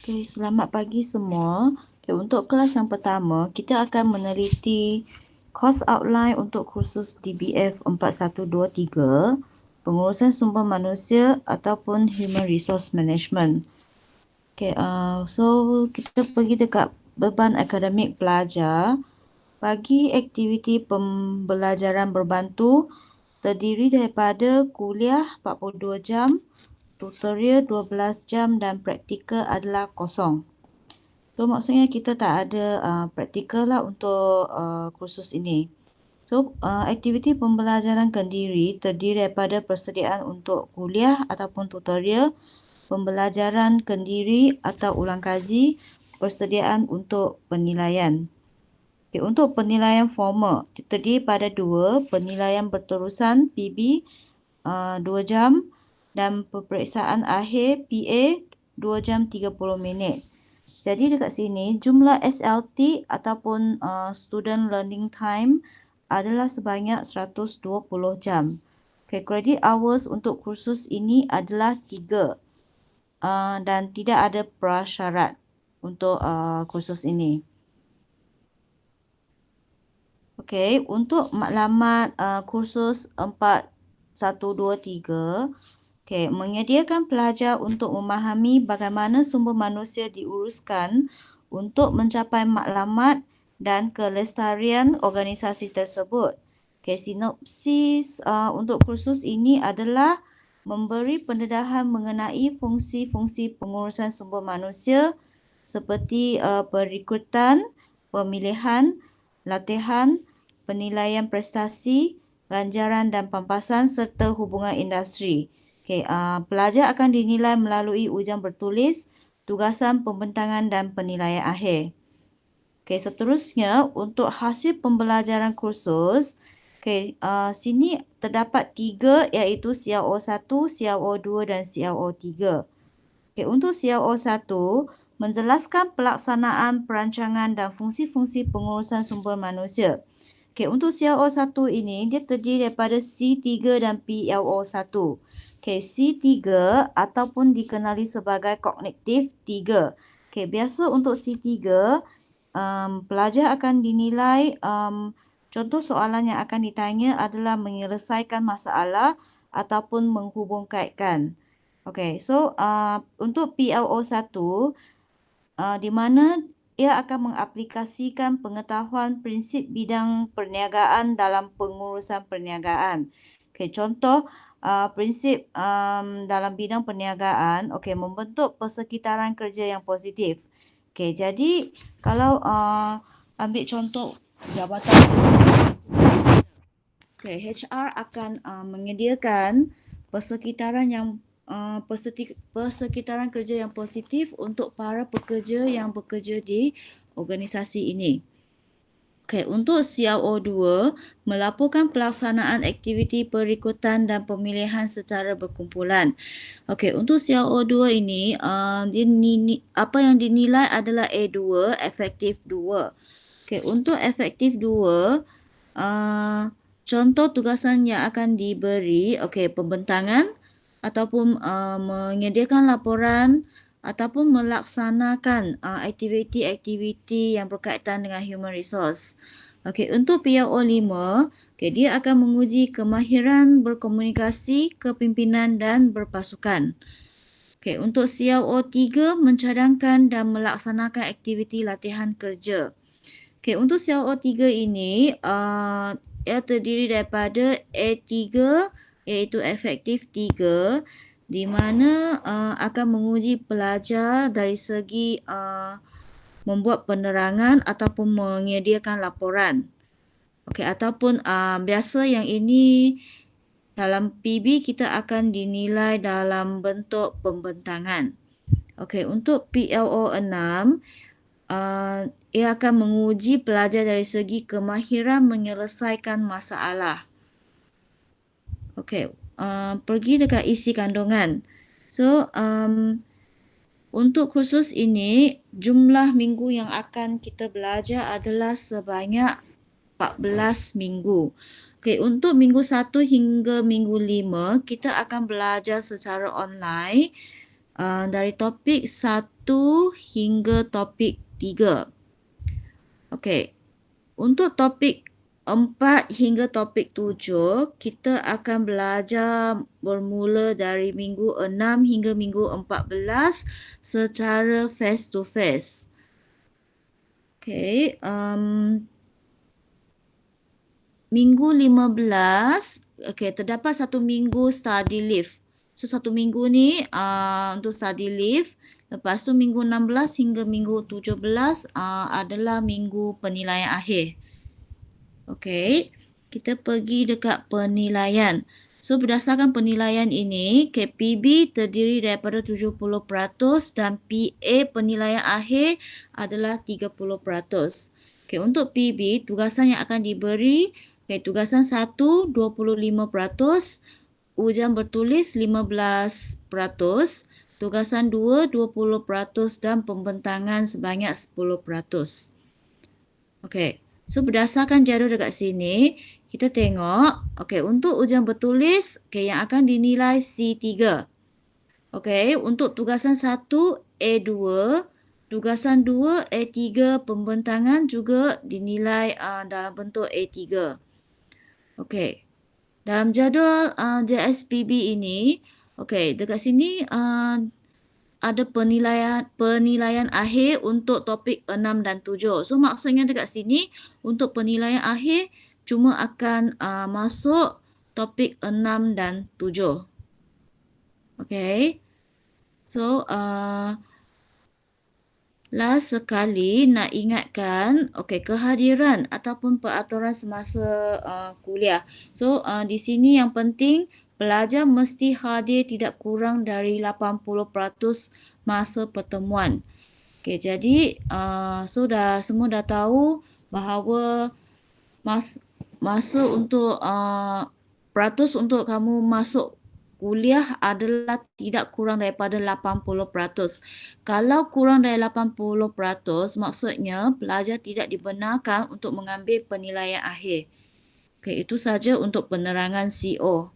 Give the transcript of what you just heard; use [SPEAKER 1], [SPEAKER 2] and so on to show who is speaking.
[SPEAKER 1] Okay, selamat pagi semua. Okay, untuk kelas yang pertama, kita akan meneliti course outline untuk kursus DBF 4123, pengurusan sumber manusia ataupun Human Resource Management. Okay, so kita pergi dekat beban akademik pelajar. Bagi aktiviti pembelajaran berbantu, terdiri daripada kuliah 42 jam, tutorial 12 jam dan praktikal adalah kosong. So maksudnya kita tak ada praktikal lah untuk kursus ini. So aktiviti pembelajaran kendiri terdiri daripada persediaan untuk kuliah ataupun tutorial, pembelajaran kendiri atau ulang kaji, persediaan untuk penilaian. Okay, untuk penilaian formal terdiri pada dua, penilaian berterusan PB 2 jam dan peperiksaan akhir PA 2 jam 30 minit. Jadi dekat sini jumlah SLT ataupun student learning time adalah sebanyak 120 jam. Okay, credit hours untuk kursus ini adalah 3 dan tidak ada prasyarat untuk kursus ini. Okay, untuk maklumat kursus 4123, okay, menyediakan pelajar untuk memahami bagaimana sumber manusia diuruskan untuk mencapai maklumat dan kelestarian organisasi tersebut. Okay, sinopsis untuk kursus ini adalah memberi pendedahan mengenai fungsi-fungsi pengurusan sumber manusia seperti perekrutan, pemilihan, latihan, penilaian prestasi, ganjaran dan pampasan serta hubungan industri. Okay, pelajar akan dinilai melalui ujian bertulis, tugasan pembentangan dan penilaian akhir. Okay, seterusnya untuk hasil pembelajaran kursus, okay, sini terdapat 3 iaitu CLO1, CLO2 dan CLO3. Okay, untuk CLO1, menjelaskan pelaksanaan perancangan dan fungsi-fungsi pengurusan sumber manusia. Okay, untuk CLO1 ini, dia terdiri daripada C3 dan PLO1. Okay, C3 ataupun dikenali sebagai kognitif 3. Okay, biasa untuk C3, pelajar akan dinilai, contoh soalan yang akan ditanya adalah menyelesaikan masalah ataupun menghubungkaitkan. Okay, so untuk PLO1, di mana ia akan mengaplikasikan pengetahuan prinsip bidang perniagaan dalam pengurusan perniagaan. Okay, contoh prinsip dalam bidang perniagaan, okay, membentuk persekitaran kerja yang positif. Okay, jadi kalau ambil contoh jabatan, okay, HR akan menyediakan persekitaran yang persekitaran kerja yang positif untuk para pekerja yang bekerja di organisasi ini. Okay, untuk CRO2, melaporkan pelaksanaan aktiviti perekrutan dan pemilihan secara berkumpulan. Okay, untuk CRO2 ini, apa yang dinilai adalah A2, efektif 2. Okay, untuk efektif 2, contoh tugasan yang akan diberi, okay, pembentangan ataupun menyediakan laporan ataupun melaksanakan aktiviti-aktiviti yang berkaitan dengan human resource. Okay, untuk PLO5, okay, dia akan menguji kemahiran berkomunikasi, kepimpinan dan berpasukan. Okay, untuk CLO3, mencadangkan dan melaksanakan aktiviti latihan kerja. Okay, untuk CLO3 ini, ia terdiri daripada A3 iaitu efektif 3, di mana akan menguji pelajar dari segi membuat penerangan ataupun menyediakan laporan. Okey, ataupun biasa yang ini dalam PB kita akan dinilai dalam bentuk pembentangan. Okey, untuk PLO6, ia akan menguji pelajar dari segi kemahiran menyelesaikan masalah. Okey, pergi dekat isi kandungan. So, untuk kursus ini, jumlah minggu yang akan kita belajar adalah sebanyak 14 minggu. Okey, untuk minggu 1 hingga minggu 5, kita akan belajar secara online dari topik 1 hingga topik 3. Okey. Untuk topik 4 hingga topik 7, kita akan belajar bermula dari minggu 6 hingga minggu 14 secara face to face. Okey, minggu 15, terdapat satu minggu study leave. So, satu minggu ni untuk study leave. Lepas tu minggu 16 hingga minggu 17 adalah minggu penilaian akhir. Okey, kita pergi dekat penilaian. So, berdasarkan penilaian ini, PB terdiri daripada 70% dan PA penilaian akhir adalah 30%. Okey, untuk PB, tugasan yang akan diberi, tugasan 1, 25%, ujian bertulis 15%, tugasan 2, 20% dan pembentangan sebanyak 10%. Okey. So, berdasarkan jadual dekat sini, kita tengok, untuk ujian bertulis, yang akan dinilai C3. Untuk tugasan 1, A2, tugasan 2, A3, pembentangan juga dinilai dalam bentuk A3. Dalam jadual JSPB ini, dekat sini ada penilaian akhir untuk topik 6 dan 7. So, maksudnya dekat sini untuk penilaian akhir cuma akan masuk topik 6 dan 7. So, last sekali nak ingatkan, kehadiran ataupun peraturan semasa kuliah. So, di sini yang penting, pelajar mesti hadir tidak kurang dari 80% masa pertemuan. Jadi semua dah tahu bahawa masa untuk peratus untuk kamu masuk kuliah adalah tidak kurang daripada 80%. Kalau kurang dari 80%, maksudnya pelajar tidak dibenarkan untuk mengambil penilaian akhir. Itu saja untuk penerangan CO.